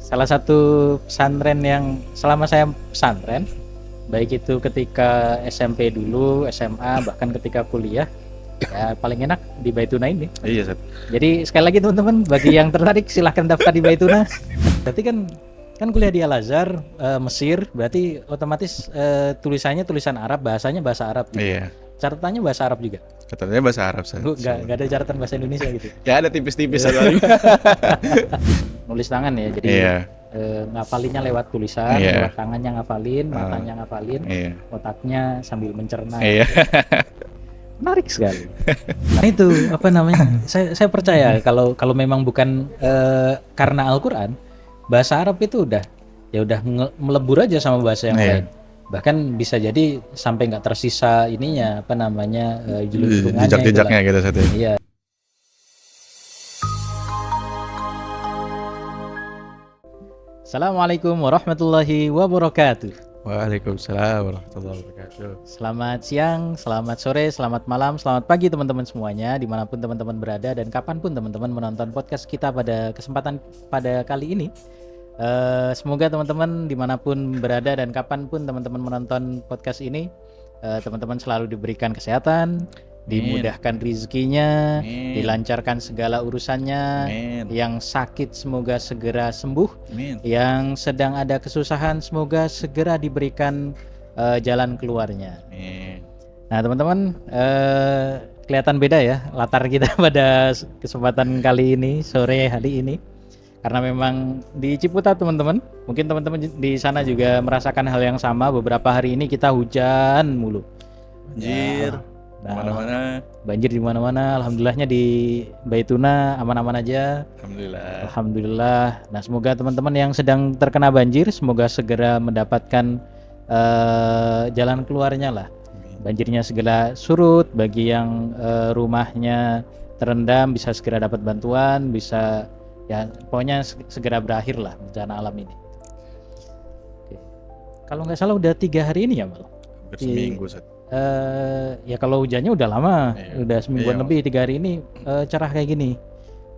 salah satu pesantren yang selama saya pesantren, baik itu ketika SMP dulu, SMA, bahkan ketika kuliah, ya paling enak di Baituna ini. Iya, Sat. Jadi sekali lagi teman-teman, bagi yang tertarik silahkan daftar di Baituna. Berarti kan kuliah di Al Azhar, Mesir, berarti otomatis tulisannya tulisan Arab, bahasanya bahasa Arab. Gitu. Iya. Catatannya bahasa Arab juga. Katanya bahasa Arab, Sat. Nggak ada catatan bahasa Indonesia gitu. Ya ada tipis-tipis Sat. Nulis tangan ya, jadi Iya. ngafalinnya lewat tulisan, Iya. lewat tangannya ngafalin, matanya ngafalin, Iya. otaknya sambil mencerna. Iya. Menarik sekali. Nah itu apa namanya? Saya percaya kalau memang bukan karena Al-Qur'an, bahasa Arab itu udah melebur aja sama bahasa yang Iya. lain. Bahkan bisa jadi sampai nggak tersisa ininya apa namanya julung-julungannya Jejak-jejaknya gitu, Sat. Iya. Assalamualaikum warahmatullahi wabarakatuh. Waalaikumsalam warahmatullahi wabarakatuh. Selamat siang, selamat sore, selamat malam, selamat pagi teman-teman semuanya, dimanapun teman-teman berada dan kapanpun teman-teman menonton podcast kita pada kesempatan pada kali ini. Semoga teman-teman dimanapun berada dan kapanpun teman-teman menonton podcast ini, teman-teman selalu diberikan kesehatan, dimudahkan rezekinya, dilancarkan segala urusannya, yang sakit semoga segera sembuh, yang sedang ada kesusahan semoga segera diberikan jalan keluarnya. Nah teman-teman, kelihatan beda ya latar kita pada kesempatan kali ini, sore hari ini, karena memang di Ciputat teman-teman, mungkin teman-teman di sana juga merasakan hal yang sama. Beberapa hari ini kita hujan mulu, Banjir mana-mana. Banjir di mana-mana. Alhamdulillahnya di Baituna aman-aman aja. Alhamdulillah. Nah semoga teman-teman yang sedang terkena banjir semoga segera mendapatkan jalan keluarnya lah. Banjirnya segera surut, bagi yang rumahnya terendam bisa segera dapat bantuan, bisa ya pokoknya segera berakhir lah bencana alam ini. Oke. Kalau nggak salah udah 3 hari ini ya Mal? Hampir seminggu, Sat. Ya kalau hujannya udah lama, udah semingguan Iya. lebih. 3 hari ini cerah kayak gini.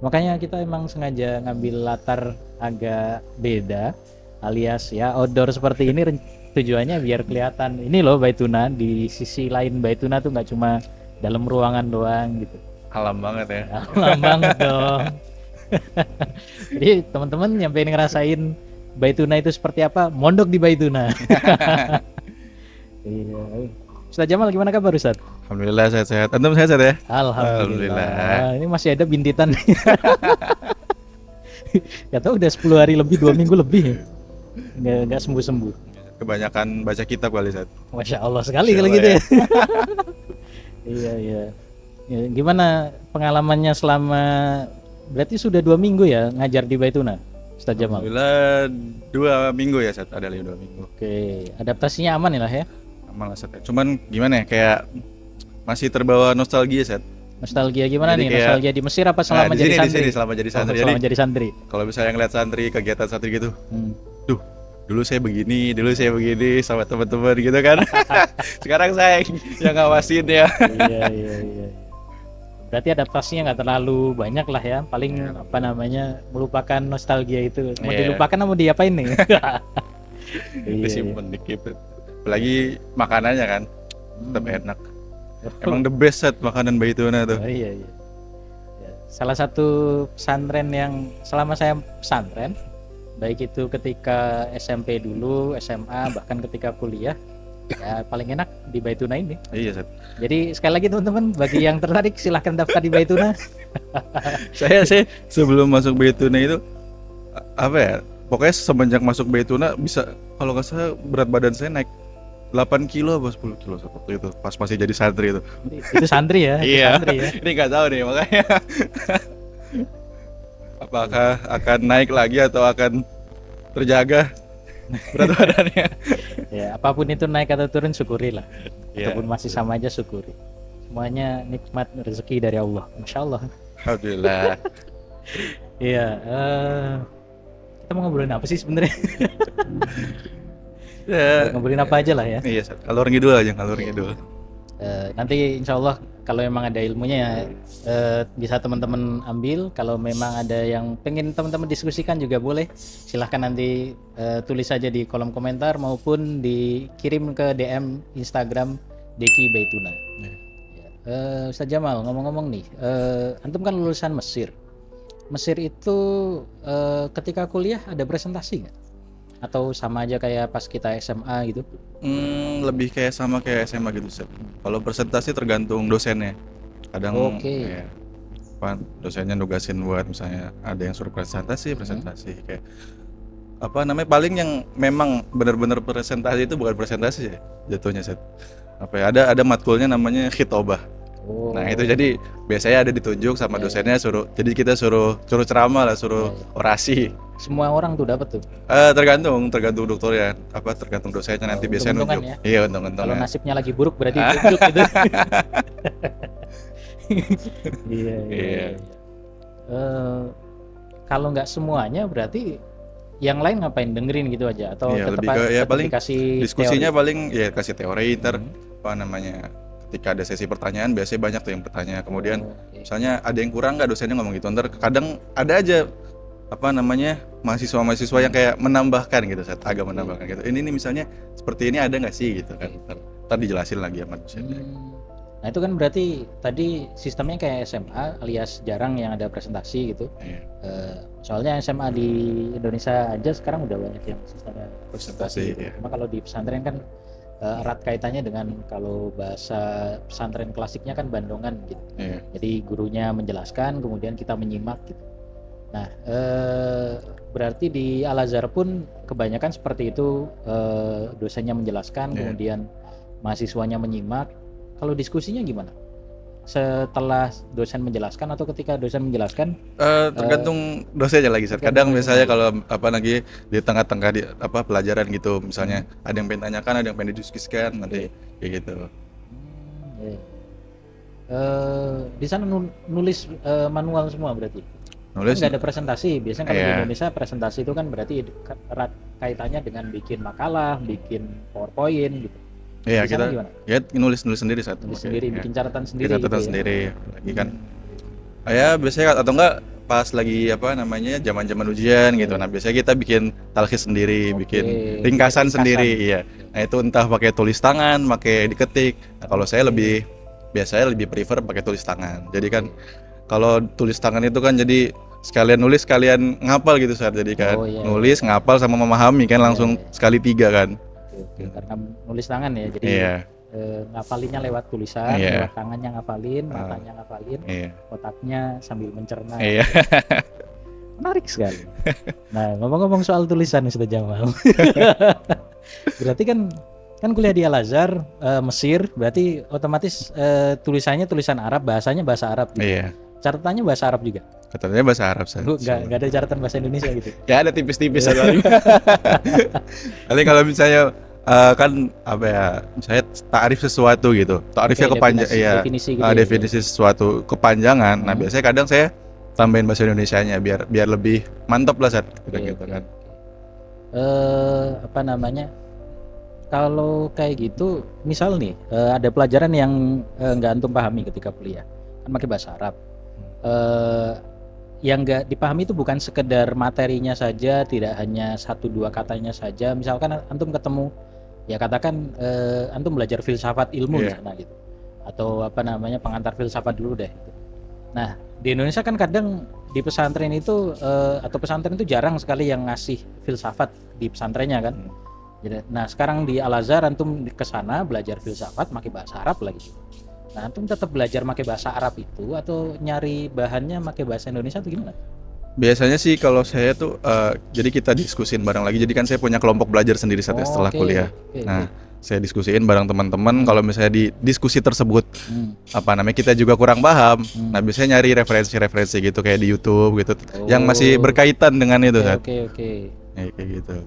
Makanya kita emang sengaja ngambil latar agak beda, alias ya outdoor seperti ini. Tujuannya biar kelihatan ini loh Baituna, di sisi lain Baituna tuh nggak cuma dalam ruangan doang gitu. Alam banget ya. Alam banget dong. Jadi teman-teman yang pengen ngerasain Baituna itu seperti apa, mondok di Baituna. Iya. Ustaz Jamal gimana kabar Ustaz? Alhamdulillah sehat-sehat. Antum sehat ya? Alhamdulillah. Ini masih ada bintitan. Gak tau udah 10 hari lebih, 2 minggu lebih. Nggak sembuh-sembuh. Kebanyakan baca kitab kali, Sat. Masya Allah sekali kalau gitu ya. Iya. Ya, gimana pengalamannya selama berarti sudah 2 minggu ya ngajar di Baituna, Ustaz Jamal? Alhamdulillah 2 minggu ya, Sat. Ada 2 minggu. Oke, adaptasinya aman ya lah ya? Aman lah, Sat. Cuman gimana ya, kayak masih terbawa nostalgia, Sat. Nostalgia gimana Jadi nih? kayak- Nostalgia di Mesir apa selama di jadi sini, santri? di sini selama jadi santri. Selama Jadi jadi santri. kalau misalnya ngeliat santri, kegiatan santri gitu, Hmm. dulu saya begini sama teman-teman gitu kan. Sekarang saya yang ngawasin ya. Iya. Berarti adaptasinya nggak terlalu banyak lah ya. Paling apa namanya melupakan nostalgia itu. Mau Iya. dilupakan mau diapain nih? Iya. Disimpan dikit. Apalagi makanannya kan tetap enak. Emang the best, Sat, makanan Baituna tuh. Oh, iya. Ya, salah satu pesantren yang selama saya pesantren, baik itu ketika SMP dulu, SMA, bahkan ketika kuliah, ya paling enak di Baituna ini. Iya, Sat. Jadi sekali lagi teman-teman, bagi yang tertarik silahkan daftar di Baituna. Saya sebelum masuk Baituna itu apa ya? Pokoknya semenjak masuk Baituna bisa, kalau nggak salah berat badan saya naik 8 kilo atau 10 kilo waktu itu pas masih jadi santri itu. Itu santri ya. Itu Iya. santri ya. Ini nggak tahu nih makanya. Apakah akan naik lagi atau akan terjaga berat badannya? Ya, apapun itu naik atau turun syukurilah. Iya. Ataupun masih sama aja syukuri. Semuanya nikmat rezeki dari Allah. Masya Allah. Alhamdulillah. Iya. Kita mau ngobrolin apa sih sebenarnya? Ya, Ngobrolin apa aja lah ya. iya, Sat. Ngalor ngidul aja, ngalor ngidul. Nanti insya Allah kalau memang ada ilmunya ya bisa teman-teman ambil. Kalau memang ada yang pengen teman-teman diskusikan juga boleh. Silahkan nanti tulis saja di kolom komentar maupun dikirim ke DM Instagram Deki Baituna. Ustaz Jamal, ngomong-ngomong nih, antum kan lulusan Mesir. Mesir itu ketika kuliah ada presentasi nggak? Atau sama aja kayak pas kita SMA gitu? Lebih kayak sama kayak SMA gitu Seth. Kalau presentasi tergantung dosennya. Kadang Oke. ya, dosennya nugasin buat misalnya ada yang suruh presentasi kayak apa namanya, paling yang memang benar-benar presentasi itu bukan presentasi ya jatuhnya Seth. Apa ya, ada matkulnya namanya khitobah. Oh. Nah itu jadi biasanya ada ditunjuk sama dosennya, jadi kita suruh ceramah lah, suruh orasi. Semua orang tuh dapat tuh. Tergantung dokternya, tergantung dosennya nanti biasanya Untung-untungan nunjuk. ya. Iya, Kalau untung-untungan. nasibnya lagi buruk berarti ditunjuk gitu. Iya. Kalau nggak semuanya berarti yang lain ngapain, dengerin gitu aja atau Iya, tetap lebih ke ya tetap paling dikasih diskusinya teori? paling ya kasih teori, ntar apa namanya, ketika ada sesi pertanyaan biasanya banyak tuh yang bertanya, kemudian Oke. misalnya ada yang kurang nggak dosennya ngomong gitu, ntar kadang ada aja apa namanya mahasiswa yang kayak menambahkan gitu, agak menambahkan gitu, ini misalnya seperti ini ada nggak sih gitu kan, ntar dijelasin lagi sama dosennya. Nah itu kan berarti tadi sistemnya kayak SMA alias jarang yang ada presentasi gitu. Iya. Soalnya SMA di Indonesia aja sekarang udah banyak yang sistemnya presentasi gitu. Iya. Cuma kalau di pesantren kan erat kaitannya dengan, kalau bahasa pesantren klasiknya kan bandongan gitu. Iya. Jadi gurunya menjelaskan kemudian kita menyimak gitu. Nah berarti di Al Azhar pun kebanyakan seperti itu, dosennya menjelaskan kemudian mahasiswanya menyimak. Kalau diskusinya gimana? Setelah dosen menjelaskan atau ketika dosen menjelaskan? Tergantung dosennya lagi. Kadang misalnya kalau apa lagi di tengah-tengah di apa pelajaran gitu, misalnya ada yang pengen tanyakan, ada yang pengen didiskusikan, nanti kayak gitu. Di sana nulis manual semua berarti? Nulis Nggak ada presentasi. Biasanya kalau di Indonesia presentasi itu kan berarti erat kaitannya dengan bikin makalah, bikin PowerPoint gitu. Iya, kita nulis sendiri bikin catatan sendiri. Catatan sendiri lagi kan. Ya biasanya atau enggak pas lagi apa namanya zaman-zaman ujian gitu. Nah, biasanya kita bikin talkhis sendiri, bikin ringkasan sendiri, iya. Nah, itu entah pakai tulis tangan, pakai diketik. Nah, kalau saya biasanya lebih prefer pakai tulis tangan. Jadi kan kalau tulis tangan itu kan jadi sekalian nulis sekalian ngapal gitu saat, jadi kan nulis ngapal sama memahami kan langsung sekali 3 kan. Karena nulis tangan ya, jadi ngapalinnya lewat tulisan, lewat tangannya ngapalin, matanya ngapalin, otaknya sambil mencerna. Menarik sekali. Nah, ngomong-ngomong soal tulisan Ustaz Jamal, berarti kan kuliah di Al Azhar, Mesir, berarti otomatis tulisannya tulisan Arab, bahasanya bahasa Arab gitu. Iya. Catatannya bahasa Arab juga? Catatannya bahasa Arab. Nggak ada catatan bahasa Indonesia gitu? Ya ada tipis-tipis. Nanti kalau misalnya kan apa ya, misalnya ta'rif sesuatu gitu, ta'rifnya kepanjangan, definisi sesuatu kepanjangan. Nah biasanya kadang saya tambahin bahasa Indonesianya biar lebih mantap lah saat gitu kan. Apa namanya, kalau kayak gitu misal nih ada pelajaran yang nggak antum pahami ketika kuliah kan pakai bahasa Arab, yang nggak dipahami itu bukan sekedar materinya saja, tidak hanya 1-2 katanya saja. Misalkan antum ketemu, ya katakan antum belajar filsafat ilmu di sana gitu, atau apa namanya pengantar filsafat dulu deh gitu. Nah di Indonesia kan kadang di pesantren itu atau pesantren itu jarang sekali yang ngasih filsafat di pesantrennya kan. Jadi, nah sekarang di Al Azhar antum kesana belajar filsafat pakai bahasa Arab lagi. Nah antum tetap belajar pakai bahasa Arab itu atau nyari bahannya pakai bahasa Indonesia atau gimana? Biasanya sih kalau saya tuh jadi kita diskusin bareng lagi. Jadi kan saya punya kelompok belajar sendiri setelah kuliah. Nah, saya diskusiin bareng teman-teman. Kalau misalnya di diskusi tersebut apa namanya kita juga kurang paham. Nah, biasanya nyari referensi-referensi gitu kayak di YouTube gitu yang masih berkaitan dengan itu kan. Oke. Kayak gitu.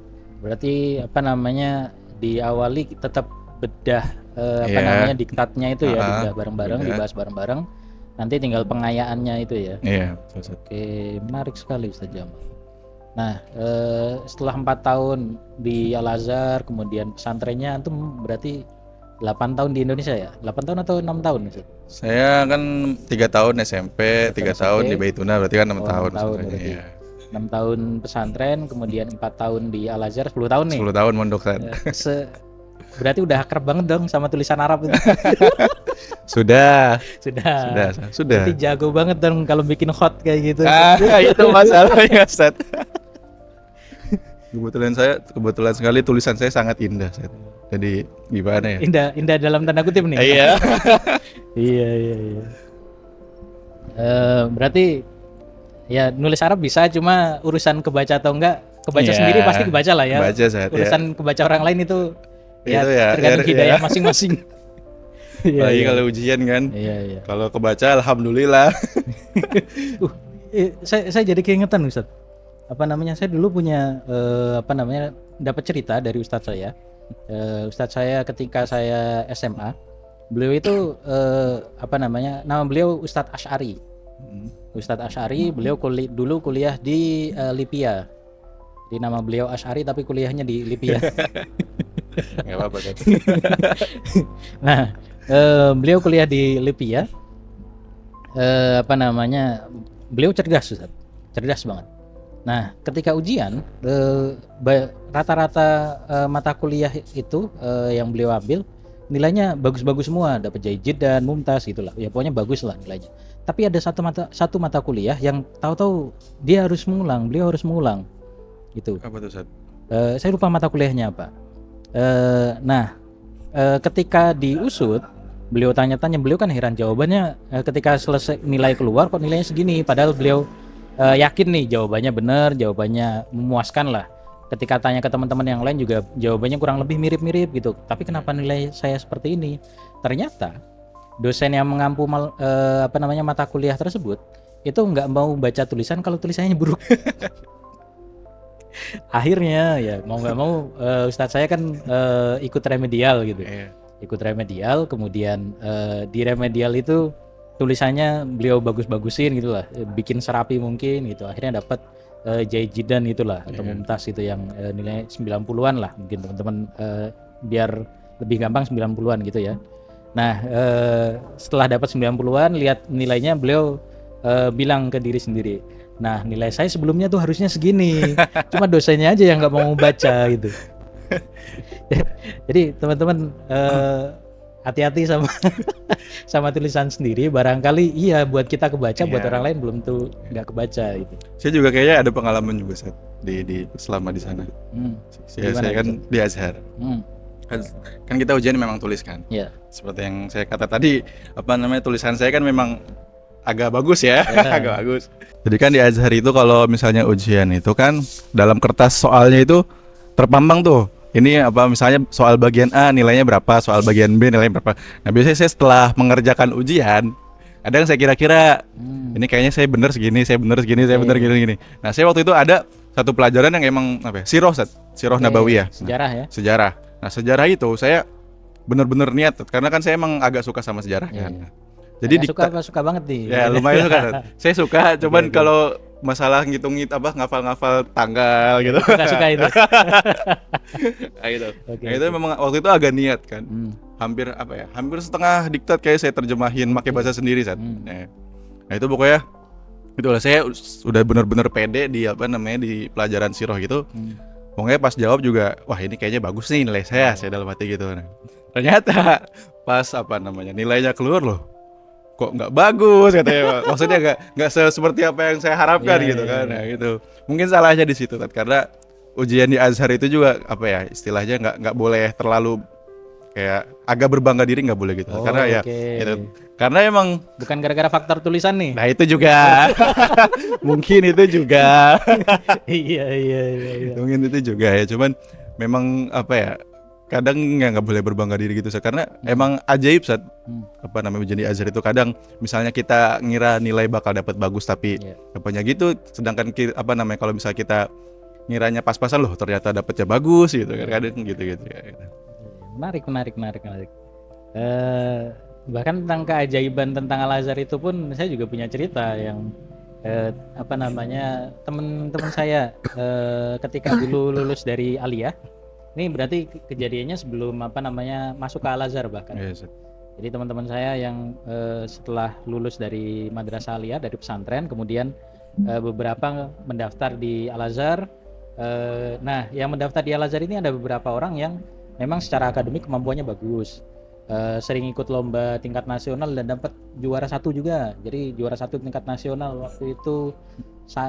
Berarti apa namanya diawali tetap bedah apa namanya diktatnya itu ya, dibedah bareng-bareng, dibahas bareng-bareng. Nanti tinggal pengayaannya itu ya. Iya. Oke, menarik sekali Ustaz Jamal. Nah, setelah 4 tahun di Al Azhar, kemudian pesantrennya antum berarti 8 tahun di Indonesia ya? 8 tahun atau 6 tahun Ustaz? Saya kan 3 tahun SMP, 3 tahun di SMP. Baituna, berarti kan 6 Oh, 6 tahun tahun sebenarnya. berarti. Iya. 6 tahun pesantren, kemudian 4 tahun di Al Azhar, 10 tahun nih. 10 tahun mondok kan. Berarti udah akrab banget dong sama tulisan Arab itu. Sudah. Sudah. Sudah. Berarti jago banget dong kalau bikin hot kayak gitu. Itu masalahnya, Ustaz. Kebetulan sekali tulisan saya sangat indah, Ustaz. Jadi gimana ya? Indah dalam tanda kutip nih. Iya. Iya. Berarti ya nulis Arab bisa, cuma urusan kebaca atau enggak, kebaca Iya. sendiri pasti kebaca lah ya. Kebaca, Ustaz, urusan kebaca orang lain itu ya Itu ya, tergantung ya, hidayah ya. masing-masing. Apalagi kalau ujian kan. Iya. Kalau kebaca alhamdulillah. Saya jadi keingetan Ustaz. Apa namanya? Saya dulu punya dapat cerita dari Ustadz saya. Ustadz saya ketika saya SMA, beliau itu nama beliau Ustadz Asy'ari. Ustadz Asy'ari, beliau dulu kuliah di Lipia. Di nama beliau Asy'ari tapi kuliahnya di Lipia. Enggak apa-apa kan. Nah, beliau kuliah di Lipia. Beliau cerdas Ustadz. Cerdas banget. Nah, ketika ujian, rata-rata mata kuliah itu yang beliau ambil nilainya bagus-bagus semua, dapat jaijid dan mumtaz gitulah. Ya pokoknya bagus lah nilainya. Tapi ada satu mata kuliah yang tahu-tahu dia harus mengulang, beliau harus mengulang. Gitu. Apa tuh, Ustaz? Saya lupa mata kuliahnya apa. Ketika diusut, beliau tanya-tanya, beliau kan heran jawabannya ketika selesai nilai keluar kok nilainya segini, padahal beliau yakin nih jawabannya benar, jawabannya memuaskan lah. Ketika tanya ke teman-teman yang lain juga jawabannya kurang lebih mirip-mirip gitu. Tapi kenapa nilai saya seperti ini? Ternyata dosen yang mengampu mata kuliah tersebut itu nggak mau baca tulisan kalau tulisannya buruk. Akhirnya ya mau nggak mau Ustadz saya kan ikut remedial gitu. Ikut remedial, kemudian di remedial itu tulisannya beliau bagus-bagusin gitulah, bikin serapi mungkin gitu. Akhirnya dapat jaijidan itulah atau mumtaz itu yang nilai 90-an lah mungkin teman-teman, biar lebih gampang 90-an gitu ya. Nah, setelah dapat 90-an lihat nilainya, beliau bilang ke diri sendiri, nah nilai saya sebelumnya tuh harusnya segini, cuma dosennya aja yang nggak mau baca gitu. Jadi teman-teman hati-hati sama tulisan sendiri, barangkali iya buat kita kebaca, buat orang lain belum tuh nggak kebaca gitu. Saya juga kayaknya ada pengalaman juga saat selama di sana. Saya kan di Azhar. Kan kita ujian memang tulis kan. Seperti yang saya kata tadi, tulisan saya kan memang agak bagus ya. Agak bagus. Jadi kan di Azhar itu kalau misalnya ujian itu kan dalam kertas soalnya itu terpampang tuh. Ini misalnya soal bagian A nilainya berapa, soal bagian B nilainya berapa. Nah biasanya saya setelah mengerjakan ujian, kadang saya kira-kira ini kayaknya saya bener segini, saya bener segini, saya bener gini. Nah saya waktu itu ada satu pelajaran yang emang Sirah Nabawiyah. Sejarah ya. Sejarah. Nah sejarah itu saya bener-bener niat, karena kan saya emang agak suka sama sejarah kan. Jadi suka banget nih. Ya lumayan suka. Saya suka, cuman kalau masalah ngafal-ngafal tanggal gitu. Nggak suka itu. Nah, itu memang waktu itu agak niat kan. Hampir setengah diktat kayak saya terjemahin pakai bahasa sendiri saat. Nah itu pokoknya itulah, saya udah benar-benar pede di di pelajaran sirah gitu. Pokoknya pas jawab juga, wah ini kayaknya bagus nih nilai saya dalam hati gitu. Nah, ternyata pas nilainya keluar loh, kok nggak bagus katanya. Maksudnya nggak seperti apa yang saya harapkan gitu kan. Nah gitu, mungkin salahnya di situ kan, karena ujian di Azhar itu juga istilahnya nggak boleh terlalu kayak agak berbangga diri, nggak boleh gitu. Karena gitu. Karena emang bukan gara-gara faktor tulisan nih. Nah itu juga mungkin itu juga iya. Mungkin itu juga ya, cuman memang kadang nggak boleh berbangga diri gitu karena emang ajaib saat ujian di Azhar itu. Kadang misalnya kita ngira nilai bakal dapat bagus tapi gitu, sedangkan kalau misalnya kita ngiranya pas-pasan loh ternyata dapatnya bagus gitu kan. Kadang gitu ya. Menarik. Bahkan tentang keajaiban tentang Al Azhar itu pun saya juga punya cerita yang teman-teman saya ketika dulu lulus dari Aliyah Ini berarti kejadiannya sebelum apa namanya masuk ke Al-Azhar bahkan. Iya, Ustaz. Jadi teman-teman saya yang setelah lulus dari Madrasah Aliyah dari pesantren, kemudian beberapa mendaftar di Al-Azhar. Nah, yang mendaftar di Al-Azhar ini ada beberapa orang yang memang secara akademik kemampuannya bagus, sering ikut lomba tingkat nasional dan dapat juara satu juga. Jadi juara satu tingkat nasional waktu itu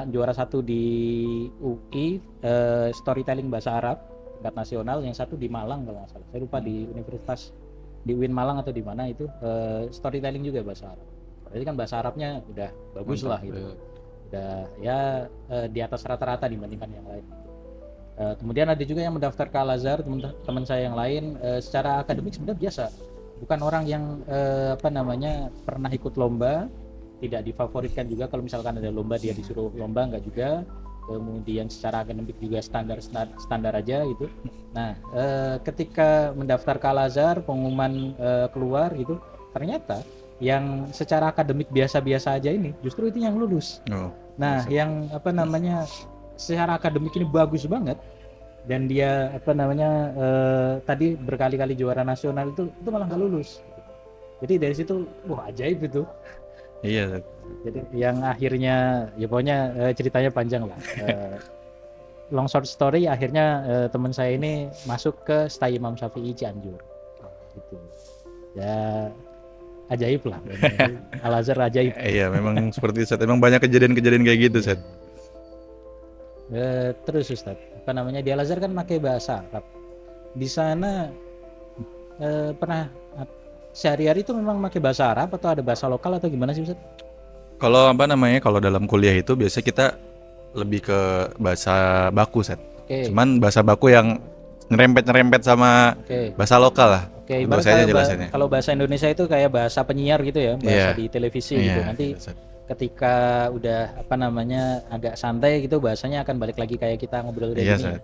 juara satu di UI, storytelling bahasa Arab tingkat nasional, yang satu di Malang kalau nggak salah. Saya lupa di Universitas di UIN Malang atau di mana itu, storytelling juga bahasa Arab. Berarti kan bahasa Arabnya udah bagus lah gitu. Udah ya di atas rata-rata dibandingkan yang lain. Kemudian ada juga yang mendaftar ke Al-Azhar, teman saya yang lain, secara akademik sebenarnya biasa. Bukan orang yang apa namanya pernah ikut lomba, tidak difavoritkan juga kalau misalkan ada lomba dia disuruh lomba, enggak juga. Kemudian secara akademik juga standar aja gitu. Nah, ketika mendaftar ke Al-Azhar, pengumuman keluar gitu, ternyata yang secara akademik biasa-biasa aja ini justru itu yang lulus. Nah, yang apa namanya secara akademik ini bagus banget dan dia apa namanya tadi berkali-kali juara nasional itu malah nggak lulus. Jadi dari situ wah ajaib itu. Iya. Jadi yang akhirnya ya pokoknya ceritanya panjang lah. Long short story, akhirnya teman saya ini masuk ke STAI Imam Syafi'i Cianjur. Gitu. Ya ajaib lah. Al-Azhar ajaib. Iya, memang seperti itu, Ustaz. Memang banyak kejadian-kejadian kayak gitu, Ustaz. Terus Ustaz, apa namanya di Al-Azhar kan pakai bahasa Arab. Di sana pernah sehari-hari itu memang pakai bahasa Arab atau ada bahasa lokal atau gimana sih Ustaz? Kalau apa namanya, kalau dalam kuliah itu biasa kita lebih ke bahasa baku, Ustaz. Cuman bahasa baku yang nyerempet-nyerempet sama bahasa lokal lah. Bahasanya jelasannya. Kalau bahasa Indonesia itu kayak bahasa penyiar gitu ya, bahasa di televisi gitu. Nanti ketika udah apa namanya agak santai gitu bahasanya akan balik lagi kayak kita ngobrol kayak gini.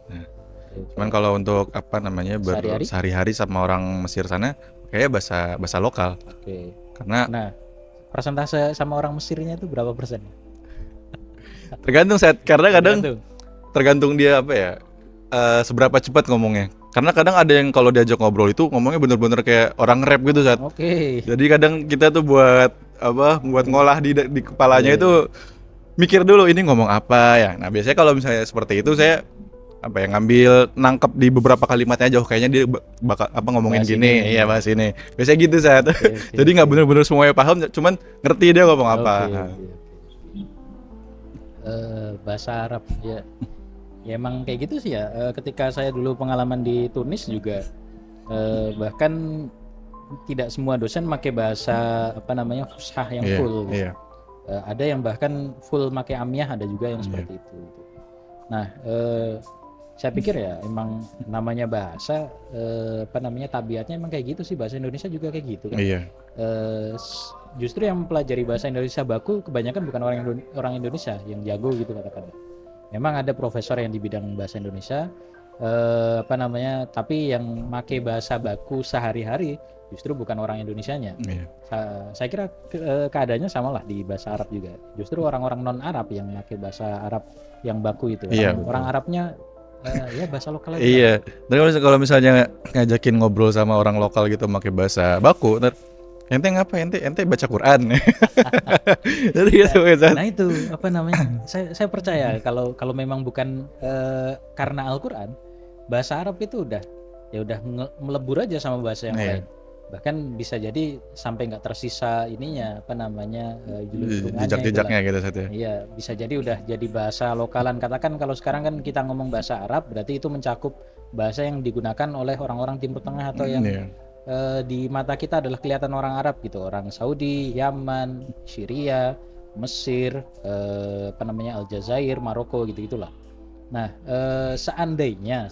Cuman kalau untuk apa namanya sehari-hari sama orang Mesir sana kayak bahasa lokal. Karena persentase sama orang Mesirnya itu berapa persen? Tergantung set, karena kadang tergantung dia apa ya, seberapa cepat ngomongnya. Karena kadang ada yang kalau diajak ngobrol itu ngomongnya bener-bener kayak orang rap gitu Sat. Jadi kadang kita tuh buat ngolah di kepalanya itu mikir dulu ini ngomong apa ya. Nah biasanya kalau misalnya seperti itu saya ngambil nangkep di beberapa kalimatnya aja, kayaknya dia bakal ngomongin bahas gini, iya bahas ini. Biasanya gitu Sat. Jadi nggak bener-bener semuanya paham, cuman ngerti dia ngomong apa. Bahasa Arab ya. Ya emang kayak gitu sih ya. Ketika saya dulu pengalaman di Tunis juga, bahkan tidak semua dosen pakai bahasa apa namanya fushah yang full. Ada yang bahkan full pakai amiyah, ada juga yang seperti itu. Nah, saya pikir ya emang namanya bahasa apa namanya tabiatnya emang kayak gitu sih, bahasa Indonesia juga kayak gitu kan. Justru yang mempelajari bahasa Indonesia baku kebanyakan bukan orang Indonesia yang jago gitu katakanlah. Memang ada profesor yang di bidang bahasa Indonesia apa namanya, tapi yang make bahasa baku sehari-hari justru bukan orang Indonesianya. Saya kira keadaannya sama lah di bahasa Arab juga. Justru orang-orang non Arab yang make bahasa Arab yang baku itu. Orang Arabnya ya bahasa lokal aja. Dan kalau misalnya ngajakin ngobrol sama orang lokal gitu pakai bahasa baku, ente ngapa? Ente baca Quran. Jadi gitu. Nah itu apa namanya? Saya percaya kalau memang bukan karena Al-Quran, bahasa Arab itu udah melebur aja sama bahasa yang lain. Bahkan bisa jadi sampai nggak tersisa ininya apa namanya jejak-jejaknya gitu saja. Iya, bisa jadi udah jadi bahasa lokalan. Katakan kalau sekarang kan kita ngomong bahasa Arab, berarti itu mencakup bahasa yang digunakan oleh orang-orang Timur Tengah atau yang di mata kita adalah kelihatan orang Arab gitu, orang Saudi, Yaman, Syria, Mesir, apa namanya Aljazair, Maroko gitu-gitulah. Nah, seandainya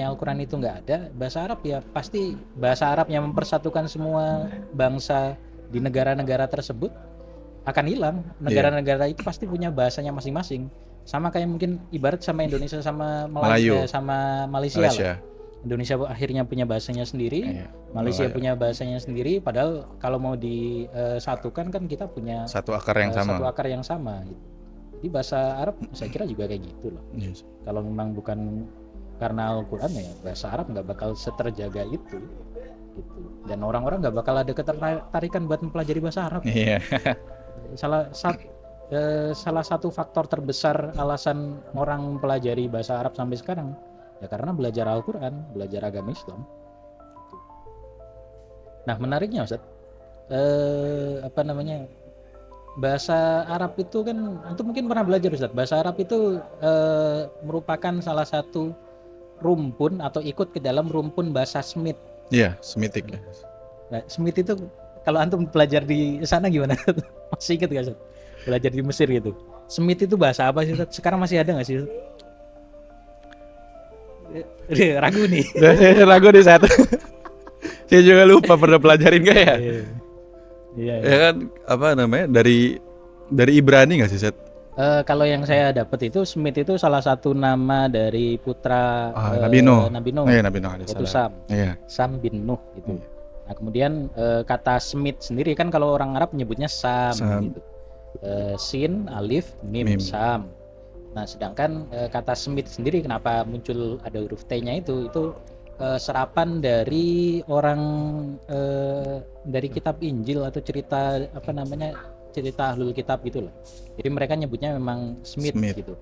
Al-Quran itu nggak ada, bahasa Arab ya pasti bahasa Arab yang mempersatukan semua bangsa di negara-negara tersebut akan hilang. Negara-negara itu pasti punya bahasanya masing-masing. Sama kayak mungkin ibarat sama Indonesia sama Melayu sama Malaysia. Lah. Indonesia akhirnya punya bahasanya sendiri, Malaysia punya bahasanya sendiri. Padahal kalau mau disatukan kan kita punya satu akar yang sama. Gitu. Jadi bahasa Arab saya kira juga kayak gitu loh. Kalau memang bukan karena Al-Quran ya bahasa Arab nggak bakal seterjaga itu gitu. Dan orang-orang nggak bakal ada ketertarikan buat mempelajari bahasa Arab. Iya. Salah satu faktor terbesar alasan orang mempelajari bahasa Arab sampai sekarang ya karena belajar Al-Quran, belajar agama Islam. Nah menariknya Ustaz, bahasa Arab itu kan antum mungkin pernah belajar Ustaz. Bahasa Arab itu merupakan salah satu rumpun atau ikut ke dalam rumpun bahasa Semit. Iya, Semitik ya. Nah, Semit itu kalau antum belajar di sana gimana? Masih ingat gak Ustaz? Belajar di Mesir gitu. Semit itu bahasa apa sih Ustaz? Sekarang masih ada nggak sih? Ragu nih. Saya ragu di satu. Saya juga lupa pernah pelajarin gak ya? Iya. Ya kan apa namanya dari Ibrani nggak sih Set? Kalau yang saya dapat itu Semit itu salah satu nama dari putra Nabi Nuh. Nabi Nuh. Iya, Nabi Nuh Yaitu alaihissalam. Sam. Iya. Sam bin Nuh gitu. Iya. Nah kemudian kata Semit sendiri kan kalau orang Arab menyebutnya Sam. Gitu. Sin, alif, mim, Sam. Nah sedangkan kata Semit sendiri kenapa muncul ada huruf T-nya itu serapan dari orang dari kitab Injil atau cerita cerita Ahlul Kitab gitulah. Jadi mereka nyebutnya memang Smith gitu.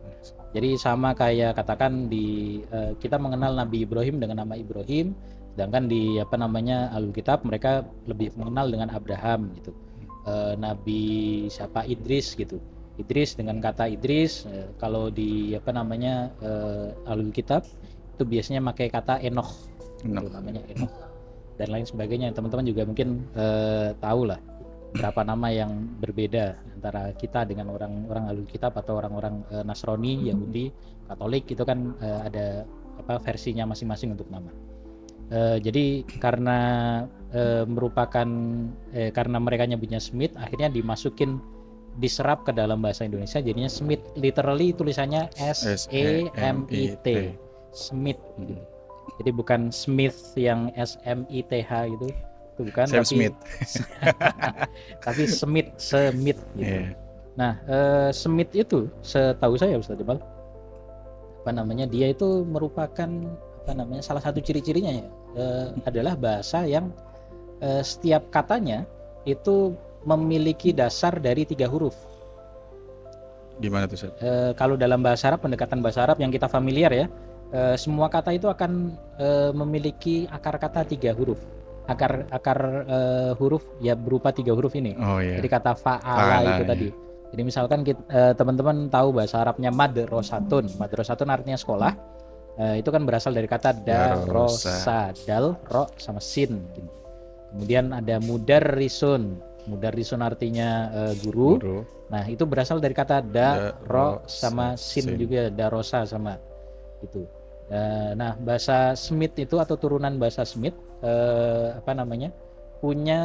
Jadi sama kayak katakan di kita mengenal Nabi Ibrahim dengan nama Ibrahim, sedangkan di Ahlul Kitab mereka lebih mengenal dengan Abraham gitu. Nabi siapa Idris gitu. Idris dengan kata Idris, kalau di Ahlul Kitab itu biasanya pakai kata Enoch. Itu namanya Enoch. Dan lain sebagainya. Teman-teman juga mungkin tahu lah berapa nama yang berbeda antara kita dengan orang-orang Ahlul Kitab atau orang-orang Nasrani, Yahudi, Katolik itu kan ada versinya masing-masing untuk nama. Jadi karena karena mereka nyebutnya Smith, akhirnya diserap ke dalam bahasa Indonesia jadinya Smith. Literally tulisannya S-E-M-I-T, Smith gitu. Jadi bukan Smith yang S-M-I-T-H gitu. Itu bukan, Sam Smith. tapi Smith gitu. Yeah. Nah, Smith itu setahu saya Ustaz Jebal, dia itu merupakan salah satu ciri-cirinya ya, adalah bahasa yang setiap katanya itu memiliki dasar dari 3 huruf. Gimana tuh Ustaz? Kalau dalam bahasa Arab, pendekatan bahasa Arab yang kita familiar ya, semua kata itu akan memiliki akar kata 3 huruf. Akar huruf ya berupa 3 huruf ini. Jadi kata fa'ala itu tadi. Jadi misalkan teman-teman tahu bahasa Arabnya madrasatun. Madrasatun artinya sekolah. Itu kan berasal dari kata darosa, dal, ro sama sin. Kemudian ada mudarrisun. Mudarrisun artinya guru. Nah, itu berasal dari kata ro sama sin juga, darosa sama gitu. Nah, bahasa Semit itu atau turunan bahasa Semit punya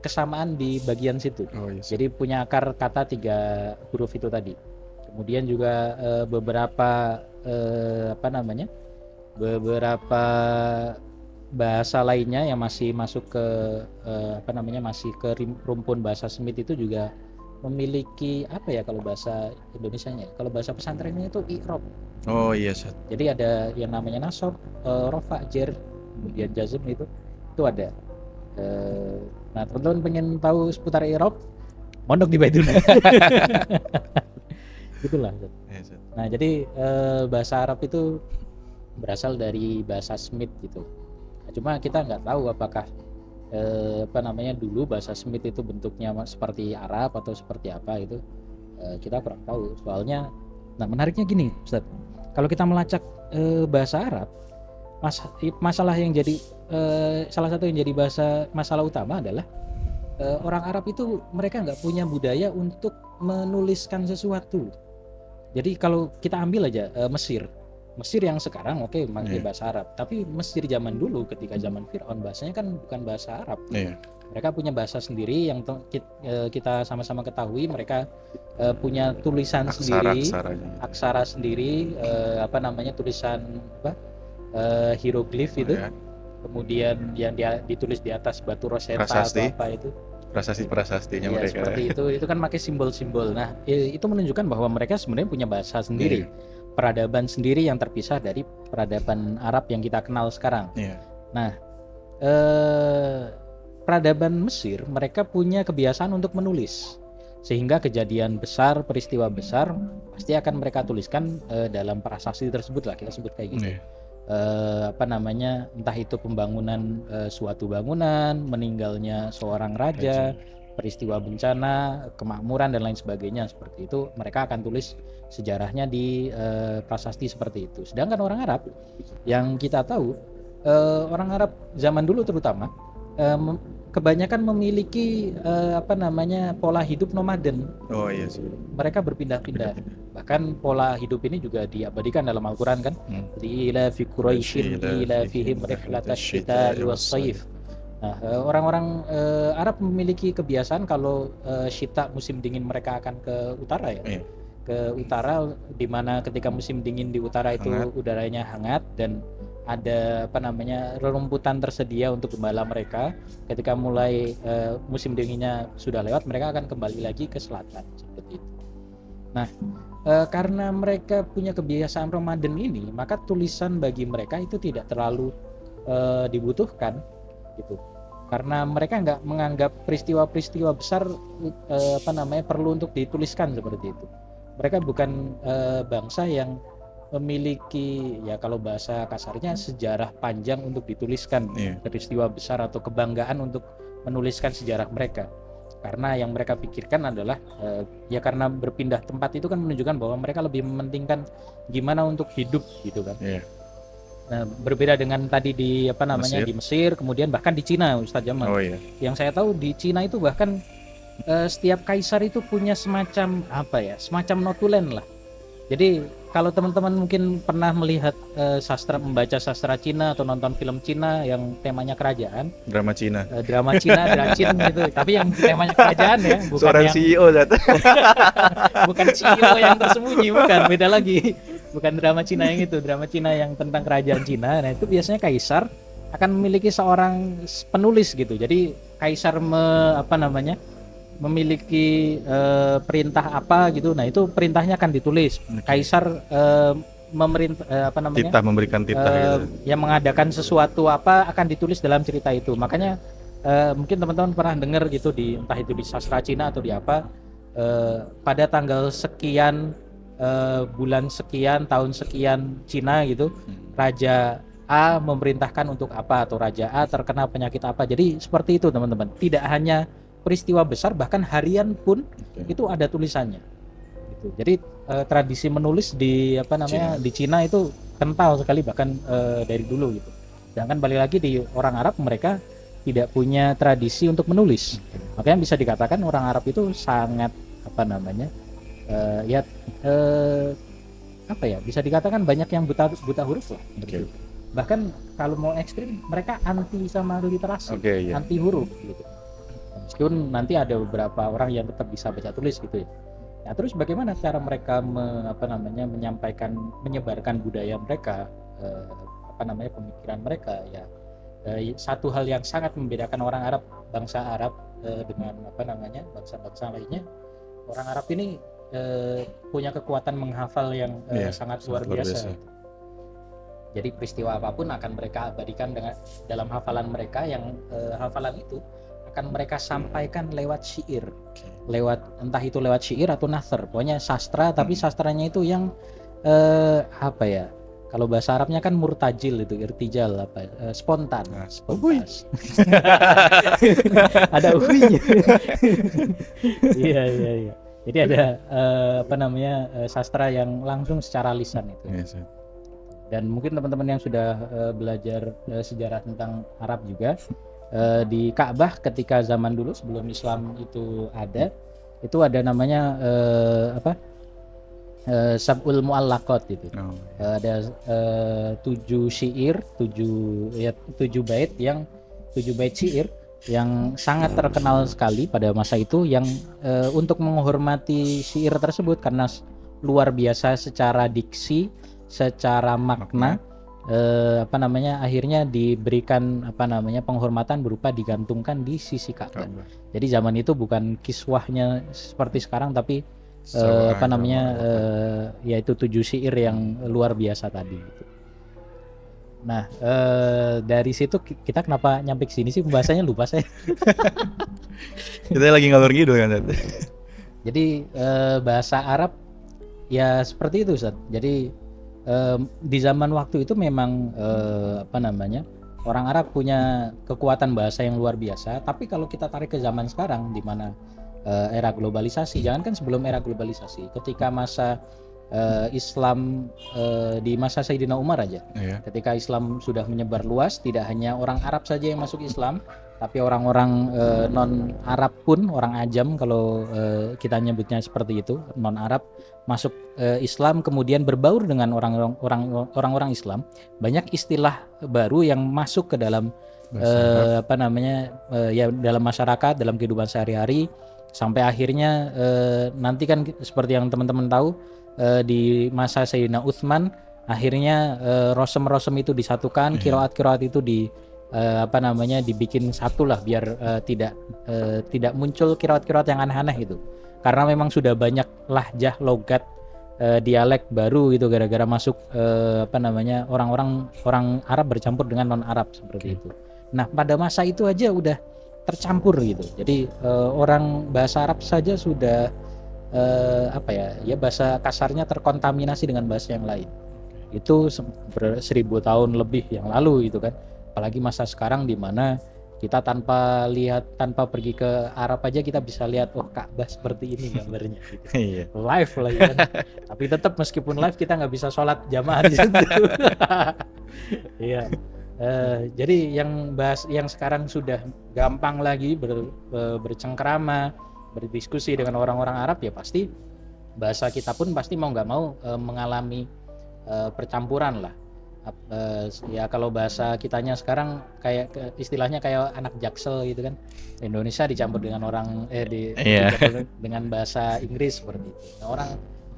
kesamaan di bagian situ. Jadi punya akar kata 3 huruf itu tadi. Kemudian juga beberapa bahasa lainnya yang masih masuk ke masih ke rumpun bahasa Semit itu juga memiliki kalau bahasa Indonesianya. Kalau bahasa pesantrennya itu i'rab. Jadi ada yang namanya nasab, rafa, jar, kemudian jazm itu ada. Nah, teman-teman pengen tahu seputar i'rab, mondok di Baituna. Gitulah. Nah, jadi bahasa Arab itu berasal dari bahasa Semit gitu. Nah, cuma kita nggak tahu apakah dulu bahasa Semit itu bentuknya seperti Arab atau seperti apa itu, kita kurang tahu. Soalnya, nah menariknya gini, Ustaz. Kalau kita melacak bahasa Arab, masalah yang jadi salah satu yang jadi masalah utama adalah orang Arab itu mereka nggak punya budaya untuk menuliskan sesuatu. Jadi kalau kita ambil aja Mesir yang sekarang pakai bahasa Arab, tapi Mesir zaman dulu ketika zaman Fir'aun bahasanya kan bukan bahasa Arab. Mereka punya bahasa sendiri yang kita sama-sama ketahui. Mereka punya tulisan sendiri, aksara sendiri, tulisan hieroglif itu. Kemudian yang ditulis di atas batu Rosetta atau apa itu. Prasasti-prasastinya mereka. Seperti itu kan pakai simbol-simbol. Nah, itu menunjukkan bahwa mereka sebenarnya punya bahasa sendiri. peradaban sendiri yang terpisah dari peradaban Arab yang kita kenal sekarang. Iya. Nah, peradaban Mesir mereka punya kebiasaan untuk menulis, sehingga kejadian besar, peristiwa besar pasti akan mereka tuliskan dalam prasasti tersebut lah, kita sebut kayak gitu. Iya. Apa namanya, entah itu pembangunan suatu bangunan, meninggalnya seorang raja, peristiwa bencana, kemakmuran dan lain sebagainya, seperti itu mereka akan tulis sejarahnya di prasasti seperti itu. Sedangkan orang Arab yang kita tahu, orang Arab zaman dulu terutama kebanyakan memiliki apa namanya, pola hidup nomaden. Oh iya sih. Mereka berpindah-pindah. Bahkan pola hidup ini juga diabadikan dalam Al-Qur'an kan. Ila fi Quraisyin ila fihim rihlatash shita'i was-shaif. Nah, orang-orang Arab memiliki kebiasaan kalau syita, musim dingin, mereka akan ke utara ya. Iya. Ke utara, di mana ketika musim dingin di utara itu Hangat. udaranya hangat dan ada apa namanya, rerumputan tersedia untuk gembala mereka. Ketika mulai musim dinginnya sudah lewat, mereka akan kembali lagi ke selatan seperti itu. Nah, karena mereka punya kebiasaan Ramadan ini, maka tulisan bagi mereka itu tidak terlalu dibutuhkan gitu. Karena mereka nggak menganggap peristiwa-peristiwa besar apa namanya, perlu untuk dituliskan seperti itu. Mereka bukan bangsa yang memiliki, ya kalau bahasa kasarnya, sejarah panjang untuk dituliskan. Iya. Peristiwa besar atau kebanggaan untuk menuliskan sejarah mereka. Karena yang mereka pikirkan adalah ya karena berpindah tempat itu kan menunjukkan bahwa mereka lebih mementingkan gimana untuk hidup gitu kan. Iya. Nah, berbeda dengan tadi di apa namanya, Mesir. di Mesir, kemudian bahkan di Cina, Ustadz Jamal. Oh iya. Yang saya tahu di Cina itu bahkan setiap kaisar itu punya semacam apa ya, semacam notulen lah. Jadi kalau teman-teman mungkin pernah melihat membaca sastra Cina atau nonton film Cina yang temanya kerajaan, Drama Cina. drama Cina, Dracin gitu, tapi yang temanya kerajaan ya, bukan Seorang yang CEO Zat. bukan CEO yang tersembunyi, bukan, beda lagi. Bukan drama Cina yang itu, drama Cina yang tentang kerajaan Cina. Nah, itu biasanya kaisar akan memiliki seorang penulis gitu. Jadi kaisar apa namanya, memiliki perintah apa gitu. Nah, itu perintahnya akan ditulis. Kaisar memerintah apa namanya? Titah, memberikan titah gitu. Yang mengadakan sesuatu apa akan ditulis dalam cerita itu. Makanya mungkin teman-teman pernah dengar gitu di, entah itu di sastra Cina atau di apa, pada tanggal sekian, bulan sekian, tahun sekian Cina gitu, Raja A memerintahkan untuk apa, atau Raja A terkena penyakit apa. Jadi seperti itu teman-teman. Tidak hanya peristiwa besar, bahkan harian pun itu ada tulisannya. Gitu. Jadi tradisi menulis di apa namanya, di Cina itu kental sekali, bahkan dari dulu gitu. Sedangkan balik lagi di orang Arab, mereka tidak punya tradisi untuk menulis. Makanya bisa dikatakan orang Arab itu sangat apa namanya, apa ya, bisa dikatakan banyak yang buta huruf lah. Oke. Bahkan kalau mau ekstrim, mereka anti sama literasi, Oke, iya. anti huruf gitu. Meskipun nanti ada beberapa orang yang tetap bisa baca tulis gitu ya. Nah, terus bagaimana cara mereka apa namanya, menyampaikan, menyebarkan budaya mereka, apa namanya, pemikiran mereka ya. Satu hal yang sangat membedakan orang Arab, bangsa Arab dengan apa namanya, bangsa-bangsa lainnya, orang Arab ini punya kekuatan menghafal yang sangat luar biasa. Jadi peristiwa apapun akan mereka abadikan dalam hafalan mereka, yang hafalan itu akan mereka sampaikan lewat syair, lewat entah itu lewat syair atau nathar, pokoknya sastra, tapi sastranya itu yang apa ya, kalau bahasa Arabnya kan murtajil, itu irtijal, apa spontan, spontas. Ada uhuinya. Iya. Jadi ada apa namanya, sastra yang langsung secara lisan itu. Yes. Dan mungkin teman-teman yang sudah belajar sejarah tentang Arab juga, di Ka'bah ketika zaman dulu sebelum Islam itu ada namanya apa, Sab'ul Mu'allaqat gitu. Ada 7 syair, 7 bait yang 7 bait syair yang sangat terkenal sekali pada masa itu, yang untuk menghormati syair tersebut karena luar biasa secara diksi, secara makna, apa namanya, akhirnya diberikan apa namanya, penghormatan berupa digantungkan di sisi Ka'bah. Jadi zaman itu bukan kiswahnya seperti sekarang, tapi apa namanya yaitu 7 syair yang luar biasa tadi gitu. Nah, dari situ kita kenapa nyampe ke sini sih, pembahasannya lupa saya. Kita lagi ngalor ngidul kan, Ustaz? Jadi bahasa Arab ya seperti itu, Ustaz. Jadi di zaman waktu itu memang apa namanya, orang Arab punya kekuatan bahasa yang luar biasa. Tapi kalau kita tarik ke zaman sekarang, di mana era globalisasi, jangankan sebelum era globalisasi, ketika masa Islam di masa Sayyidina Umar aja, ketika Islam sudah menyebar luas, tidak hanya orang Arab saja yang masuk Islam, tapi orang-orang non Arab pun, orang ajam kalau kita nyebutnya seperti itu, non Arab masuk Islam, kemudian berbaur dengan orang-orang Islam, banyak istilah baru yang masuk ke dalam apa namanya ya dalam masyarakat, dalam kehidupan sehari-hari, sampai akhirnya nanti kan seperti yang teman-teman tahu, di masa Sayyidina Utsman akhirnya rosem-rosem itu disatukan, kiroat-kiroat itu apa namanya dibikin satu lah, biar tidak muncul kiroat-kiroat yang aneh-aneh itu, karena memang sudah banyak lahjah, logat, dialek baru gitu, gara-gara masuk apa namanya orang Arab bercampur dengan non Arab seperti itu. Nah, pada masa itu aja udah tercampur gitu, jadi orang bahasa Arab saja sudah apa ya bahasa kasarnya terkontaminasi dengan bahasa yang lain. Itu 1000 tahun lebih yang lalu gitu kan. Apalagi masa sekarang di mana kita tanpa pergi ke Arab aja kita bisa lihat, oh Ka'bah seperti ini gambarnya gitu. Live lagi kan. Tapi tetap meskipun live kita nggak bisa sholat jamaah di situ. Iya. Jadi yang sekarang sudah gampang lagi bercengkrama, berdiskusi dengan orang-orang Arab, ya pasti bahasa kita pun pasti mau nggak mau mengalami percampuran lah. Ya kalau bahasa kitanya sekarang kayak istilahnya kayak anak Jaksel gitu kan, Indonesia dicampur dengan dicampur dengan bahasa Inggris seperti itu. Nah, orang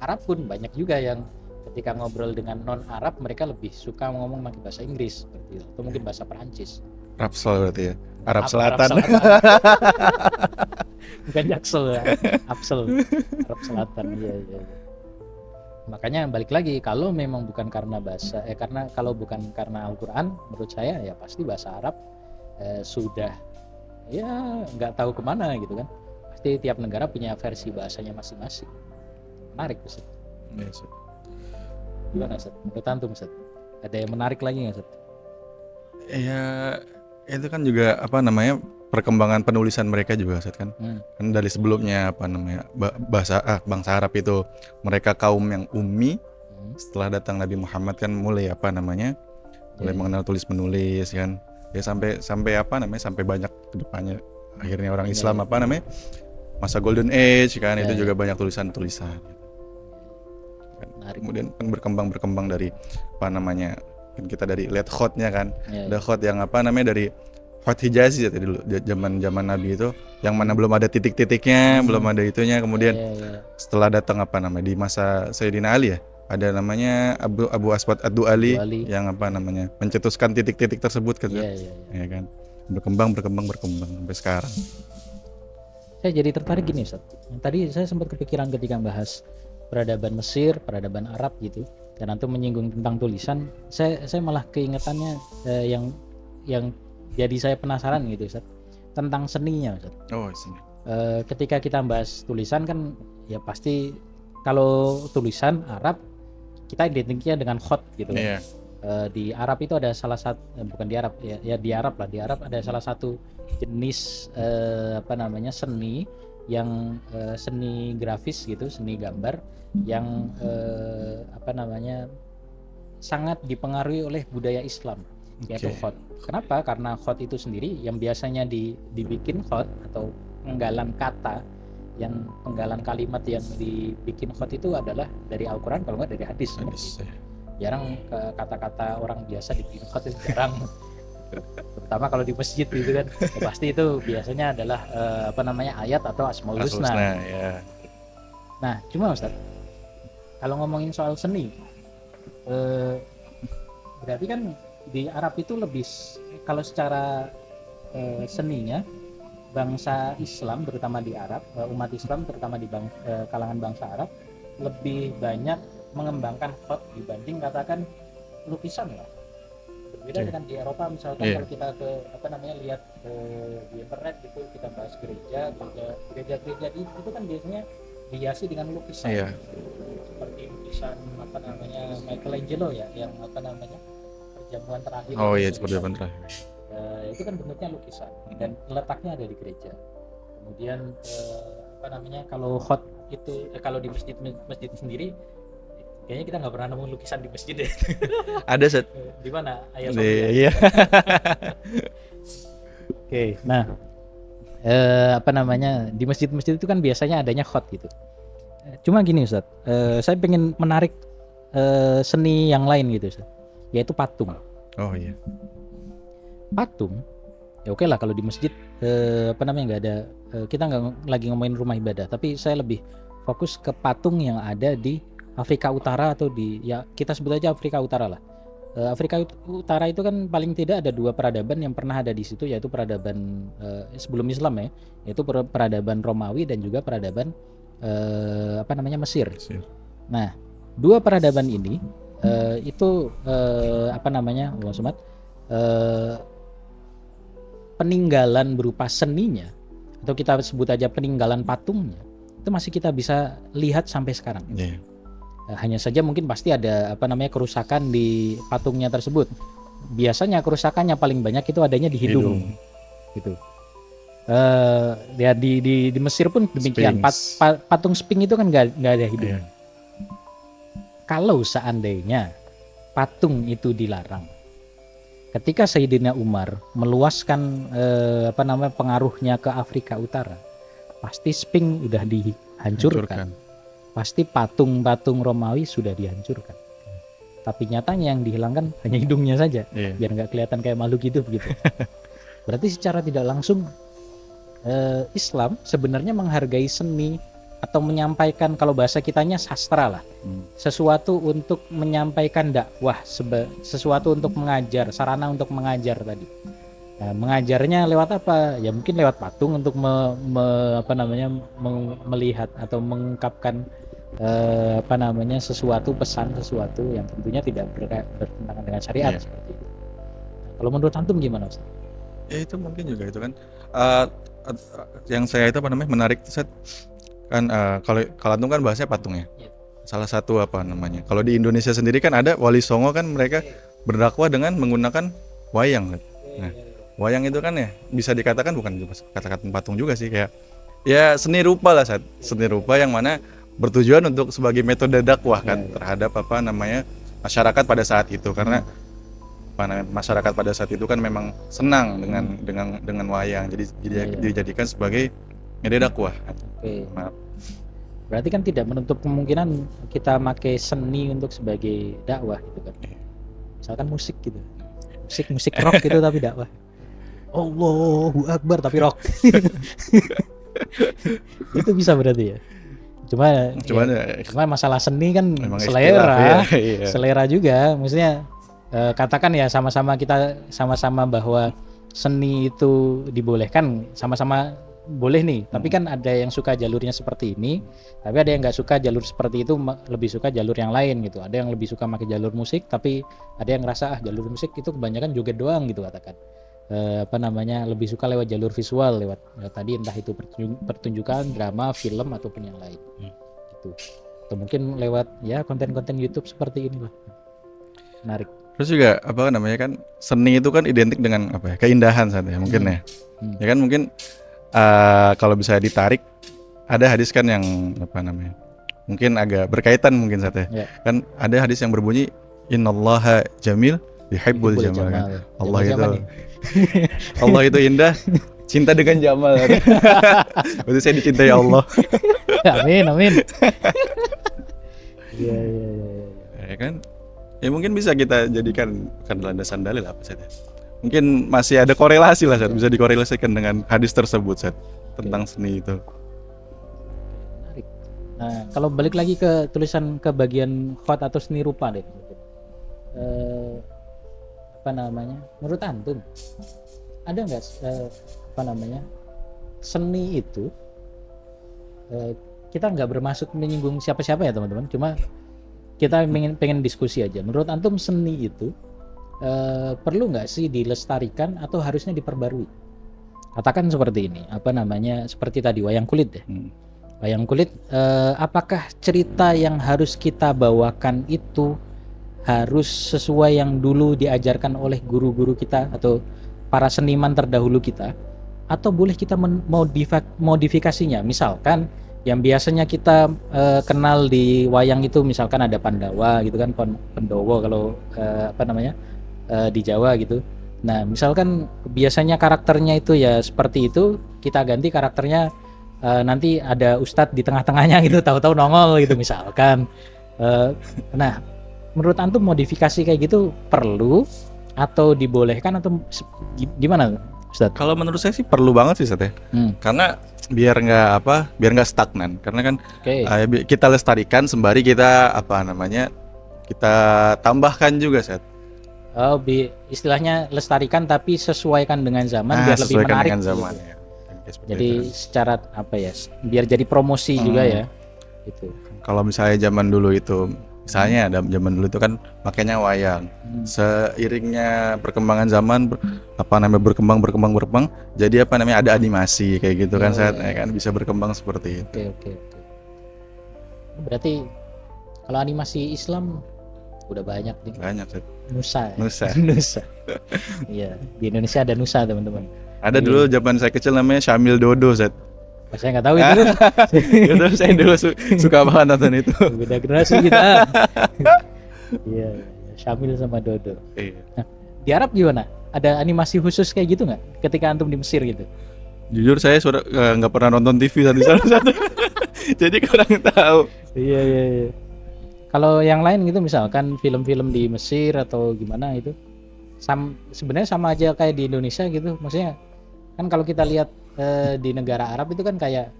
Arab pun banyak juga yang ketika ngobrol dengan non Arab mereka lebih suka ngomong pakai bahasa Inggris seperti itu, atau mungkin bahasa Perancis. Rapsel berarti ya, Arab Selatan. Bukan Jaksel ya, Apsel, Arab Selatan. Iya. Makanya balik lagi, kalau memang bukan karena bahasa, kalau bukan karena Al-Quran, menurut saya ya pasti bahasa Arab sudah ya nggak tahu kemana gitu kan. Pasti tiap negara punya versi bahasanya masing-masing. Menarik, Ustaz. Yes. Gimana, Ustaz? Menurut antum, Ustaz? Ada yang menarik lagi nggak, Ustaz? Ya itu kan juga apa namanya perkembangan penulisan mereka juga, Ustaz, kan dari sebelumnya apa namanya bangsa Arab itu mereka kaum yang ummi. Setelah datang Nabi Muhammad kan mulai apa namanya mulai mengenal tulis menulis kan, ya sampai apa namanya sampai banyak kedepannya akhirnya orang Islam apa namanya masa Golden Age kan, itu juga banyak tulisan-tulisan. Kemudian kan berkembang dari apa namanya kan kita dari lihat khotnya kan, ada khot yang apa namanya dari khot Hijazi ya dulu zaman Nabi itu, yang mana belum ada titik-titiknya, belum ada itunya. Kemudian setelah datang apa namanya di masa Sayyidina Ali ya, ada namanya Abu Aswad Ad-Du'ali yang apa namanya mencetuskan titik-titik tersebut kan, ya kan, berkembang sampai sekarang. Saya jadi tertarik gini, Ustaz. Tadi saya sempat kepikiran ketika bahas peradaban Mesir, peradaban Arab gitu, dan antum menyinggung tentang tulisan, saya malah keingetannya yang jadi saya penasaran gitu, Ustaz, tentang seninya, Ustaz. Oh, seni. Ketika kita bahas tulisan kan ya pasti kalau tulisan Arab kita identiknya dengan khot gitu kan. Di Arab itu ada salah satu, bukan di Arab ya di Arab lah, di Arab ada salah satu jenis apa namanya seni yang seni grafis gitu, seni gambar yang apa namanya sangat dipengaruhi oleh budaya Islam, yaitu khot. Kenapa? Karena khot itu sendiri yang biasanya dibikin khot atau penggalan kata, yang penggalan kalimat yang dibikin khot itu adalah dari Al-Quran, kalau nggak dari hadis. Jarang kata-kata orang biasa dibikin khot, itu jarang. Terutama kalau di masjid gitu kan, ya pasti itu biasanya adalah apa namanya ayat atau Asmaul Husna. Nah, cuma Ustaz, kalau ngomongin soal seni, berarti kan di Arab itu lebih, kalau secara seninya bangsa Islam terutama di Arab, umat Islam terutama di kalangan bangsa Arab lebih banyak mengembangkan khot dibanding katakan lukisan lah. Berbeda dengan di Eropa misalkan, kalau kita lihat di internet gitu, kita bahas gereja itu kan biasanya dihiasi dengan lukisan, seperti lukisan Michelangelo ya, yang perjamuan terakhir. Perjamuan terakhir. Itu kan bentuknya lukisan dan letaknya ada di gereja. Kemudian kalau khot itu kalau di masjid sendiri, kayaknya kita nggak pernah nemu lukisan di masjid ya. Ada set. Di mana? Ayah Sofia. Iya. Oke, nah di masjid-masjid itu kan biasanya adanya khot gitu. Cuma gini Ustaz, saya pengen menarik seni yang lain gitu Ustaz, yaitu patung. Oh iya. Patung, ya oke lah kalau di masjid nggak ada, kita nggak lagi ngomongin rumah ibadah, tapi saya lebih fokus ke patung yang ada di Afrika Utara atau kita sebut aja Afrika Utara lah. Afrika Utara itu kan paling tidak ada 2 peradaban yang pernah ada di situ, yaitu peradaban sebelum Islam ya, yaitu peradaban Romawi dan juga peradaban Mesir. Nah, 2 peradaban ini peninggalan berupa seninya, atau kita sebut aja peninggalan patungnya, itu masih kita bisa lihat sampai sekarang. Hanya saja mungkin pasti ada kerusakan di patungnya tersebut. Biasanya kerusakannya paling banyak itu adanya di hidung. Gitu. Ya di Mesir pun demikian. Patung Sphinx itu kan nggak ada hidung. Kalau seandainya patung itu dilarang, ketika Sayyidina Umar meluaskan pengaruhnya ke Afrika Utara, pasti Sphinx udah dihancurkan. Pasti patung-patung Romawi sudah dihancurkan. Tapi nyatanya yang dihilangkan hanya hidungnya saja, biar nggak kelihatan kayak makhluk hidup gitu. Berarti secara tidak langsung Islam sebenarnya menghargai seni atau menyampaikan, kalau bahasa kitanya sastra lah, sesuatu untuk menyampaikan dakwah, sesuatu untuk mengajar, sarana untuk mengajar tadi. Nah, mengajarnya lewat apa? Ya mungkin lewat patung untuk melihat atau mengungkapkan sesuatu yang tentunya tidak bertentangan dengan syariat seperti itu. Kalau menurut antum gimana Ustaz? Ya itu mungkin juga itu kan yang saya menarik set kan, kalau antum kan bahasnya patung ya. Salah satu kalau di Indonesia sendiri kan ada Wali Songo kan, mereka berdakwah dengan menggunakan wayang kan. Nah, wayang itu kan ya bisa dikatakan bukan kata-kata patung juga sih, kayak ya seni rupa lah, seni rupa yang mana bertujuan untuk sebagai metode dakwah kan terhadap masyarakat pada saat itu, karena masyarakat pada saat itu kan memang senang dengan wayang, jadi dijadikan sebagai media dakwah. Maaf. Berarti kan tidak menutup kemungkinan kita pakai seni untuk sebagai dakwah gitu kan. Misalkan musik gitu. Musik rock gitu tapi dakwah. Allahu Akbar tapi rock. Itu bisa berarti ya. Cuma masalah seni kan selera, selera juga. Maksudnya katakan ya kita sama-sama bahwa seni itu dibolehkan, sama-sama boleh nih. Tapi kan ada yang suka jalurnya seperti ini, tapi ada yang nggak suka jalur seperti itu, lebih suka jalur yang lain gitu. Ada yang lebih suka pakai jalur musik, tapi ada yang ngerasa jalur musik itu kebanyakan joget doang gitu katakan. Lebih suka lewat jalur visual, lewat tadi entah itu pertunjukan, drama, film ataupun yang lain gitu. Atau mungkin lewat ya konten-konten YouTube seperti inilah. Menarik. Terus juga kan seni itu kan identik dengan keindahan ya mungkin ya. Ya kan mungkin kalau bisa ditarik ada hadis kan yang mungkin agak berkaitan mungkin kan ada hadis yang berbunyi innallaha jamil yuhibbul jamal kan. Allah itu indah, cinta dengan jamal. Berarti saya dicintai Allah. Amin. Iya. Ya kan? Ya mungkin bisa kita jadikan landasan dalil apa saja. Mungkin masih ada korelasi lah, bisa dikorelasikan dengan hadis tersebut tentang seni itu. Menarik. Nah, kalau balik lagi ke tulisan ke bagian khot atau seni rupa deh. Menurut antum ada nggak seni itu kita nggak bermaksud menyinggung siapa-siapa ya teman-teman, cuma kita pengen diskusi aja. Menurut antum seni itu perlu nggak sih dilestarikan atau harusnya diperbarui? Katakan seperti ini, seperti tadi wayang kulit deh. Wayang kulit, apakah cerita yang harus kita bawakan itu harus sesuai yang dulu diajarkan oleh guru-guru kita atau para seniman terdahulu kita, atau boleh kita modifikasinya? Misalkan yang biasanya kita kenal di wayang itu, misalkan ada Pandawa gitu kan, Pendowo kalau di Jawa gitu. Nah, misalkan biasanya karakternya itu ya seperti itu, kita ganti karakternya, nanti ada ustadz di tengah-tengahnya gitu, tahu-tahu nongol gitu misalkan. Nah, menurut antum modifikasi kayak gitu perlu atau dibolehkan atau gimana, Ustadz? Kalau menurut saya sih perlu banget sih, Ustadz ya. Karena biar nggak stagnan. Karena kan kita lestarikan sembari kita kita tambahkan juga, Ustadz. Oh, istilahnya lestarikan tapi sesuaikan dengan zaman biar lebih menarik. Dengan zaman, gitu. ya. Jadi secara biar jadi promosi juga ya. Itu. Kalau misalnya zaman dulu itu, zaman dulu itu kan makanya wayang. Seiringnya perkembangan zaman berkembang, jadi ada animasi kayak gitu kan, saya kan bisa berkembang seperti itu. Oke. Berarti kalau animasi Islam udah banyak nih. Banyak, Set. Nusa. Iya, di Indonesia ada Nusa, teman-teman. Ada dulu zaman saya kecil namanya Syamil Dodo, Set. Saya nggak tahu itu. Itu saya dulu suka banget nonton itu. Beda generasi kita. Iya, Syamil sama Dodo. Iya. Nah, di Arab gimana? Ada animasi khusus kayak gitu nggak? Ketika antum di Mesir gitu? Jujur saya nggak pernah nonton TV satu-satu. Jadi kurang tahu. Iya. Kalau yang lain gitu, misalkan film-film di Mesir atau gimana itu, sebenarnya sama aja kayak di Indonesia gitu. Maksudnya kan kalau kita lihat di negara Arab itu kan kayak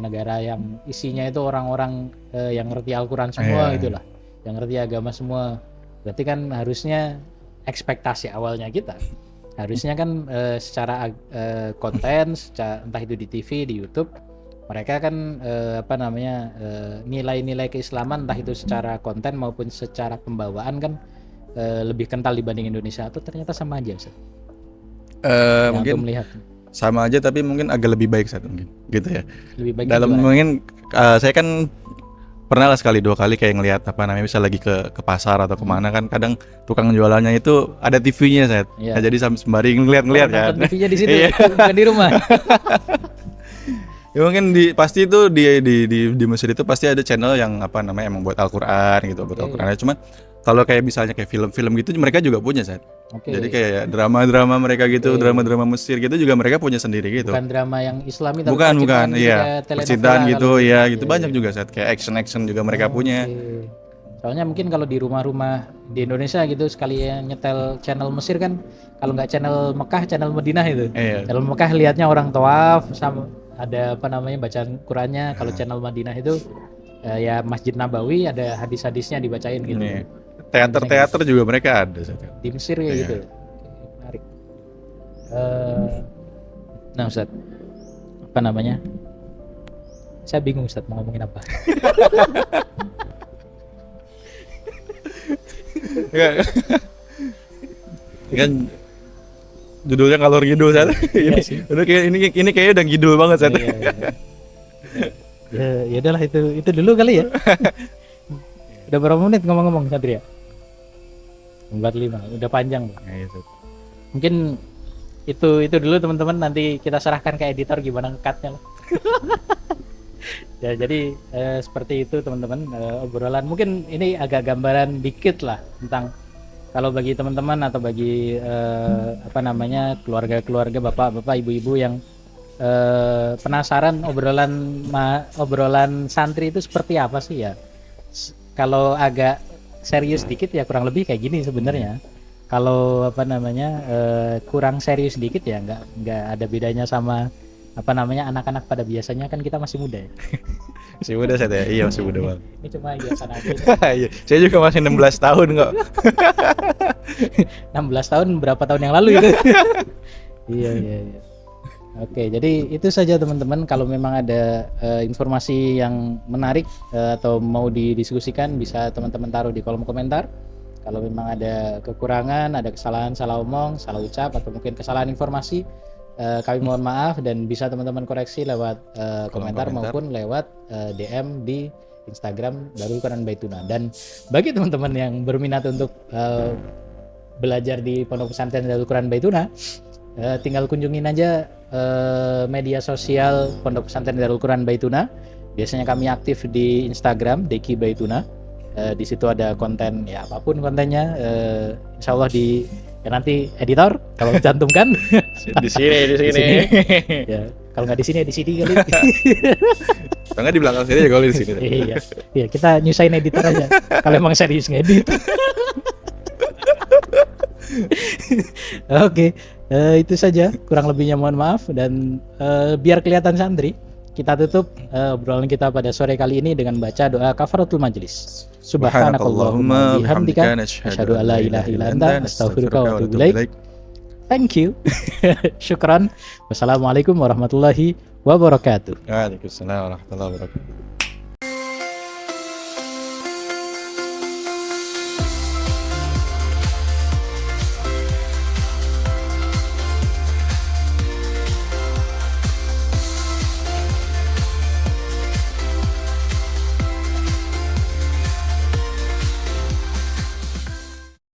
negara yang isinya itu orang-orang yang ngerti Al-Quran semua gitulah, yang ngerti agama semua. Berarti kan harusnya ekspektasi awalnya kita harusnya kan secara konten, entah itu di TV, di YouTube, mereka kan nilai-nilai keislaman entah itu secara konten maupun secara pembawaan kan lebih kental dibanding Indonesia, atau ternyata sama aja, Ustaz? Mungkin melihat sama aja tapi mungkin agak lebih baik, Ustaz, mungkin gitu ya. Lebih baik dalam gimana? Mungkin saya kan pernah lah sekali dua kali kayak ngelihat bisa lagi ke pasar atau kemana kan, kadang tukang jualannya itu ada TV-nya, Ustaz. Nah, jadi sembari ngeliat kan. TV-nya di situ, bukan di rumah. Ya mungkin pasti itu di Mesir itu pasti ada channel yang emang buat Al-Quran gitu, buat Al-Quran. Cuman kalau kayak misalnya kayak film-film gitu mereka juga punya, Seth. Jadi kayak drama-drama mereka gitu, drama-drama Mesir gitu juga mereka punya sendiri gitu. Bukan drama yang Islami tapi bukan, iya. Percintaan gitu, ya gitu banyak juga, Seth. Kayak action juga mereka punya. Soalnya mungkin kalau di rumah-rumah di Indonesia gitu sekali nyetel channel Mesir kan, kalau nggak channel Mekah, channel Madinah itu. Channel Mekah lihatnya orang tawaf sama ada bacaan Qurannya. Kalau channel Madinah itu ya Masjid Nabawi, ada hadis-hadisnya dibacain gitu. Teater juga mereka ada, di Mesir kayak gitu. Menarik. Nah, Ustaz, saya bingung, Ustaz, mau ngomongin apa. Kan judulnya ngalor ngidul, Sat. Ini kayaknya udah ngidul banget, Sat. Ya udahlah, itu dulu kali ya. Udah berapa menit ngomong-ngomong, Satria? 45, udah panjang. Mungkin itu dulu teman-teman, nanti kita serahkan ke editor gimana nge-cut-nya lah. Ya, jadi seperti itu teman-teman, obrolan. Mungkin ini agak gambaran dikit lah tentang kalau bagi teman-teman atau bagi keluarga-keluarga, bapak-bapak, ibu-ibu yang penasaran obrolan santri itu seperti apa sih ya. Kalau agak serius dikit ya kurang lebih kayak gini sebenarnya. Kalau kurang serius dikit ya nggak ada bedanya sama anak-anak pada biasanya, kan kita masih muda ya. Masih muda, saya iya masih muda banget. Ini cuma hiasan aja. Iya, saya juga masih 16 tahun kok. 16 tahun berapa tahun yang lalu itu? Iya. Oke, jadi itu saja teman-teman. Kalau memang ada informasi yang menarik atau mau didiskusikan, bisa teman-teman taruh di kolom komentar. Kalau memang ada kekurangan, ada kesalahan, salah omong, salah ucap, atau mungkin kesalahan informasi, kami mohon maaf, dan bisa teman-teman koreksi lewat komentar maupun lewat DM di Instagram Darul Quran Baituna. Dan bagi teman-teman yang berminat untuk belajar di Pondok Pesantren Darul Quran Baituna, tinggal kunjungin aja media sosial Pondok Pesantren Darul Quran Baituna. Biasanya kami aktif di Instagram Deki Baituna. Di situ ada konten ya apapun kontennya. Insya Allah nanti editor kalau cantumkan Di sini. ya, kalau nggak di sini di sini kali. Tengah di belakang sini ya kalau di sini. Iya, kita nyusahin editor aja. Kalau emang serius ngedit. Oke, itu saja. Kurang lebihnya mohon maaf, dan biar kelihatan santri, kita tutup obrolan kita pada sore kali ini dengan baca doa kafaratul majlis. Subhanakallahumma bihamdika asyhadu an la ilaha illa anta astaghfiruka wa atubu ilaik. Thank you. Syukran. Wassalamualaikum warahmatullahi wabarakatuh. Waalaikumsalam warahmatullahi wabarakatuh.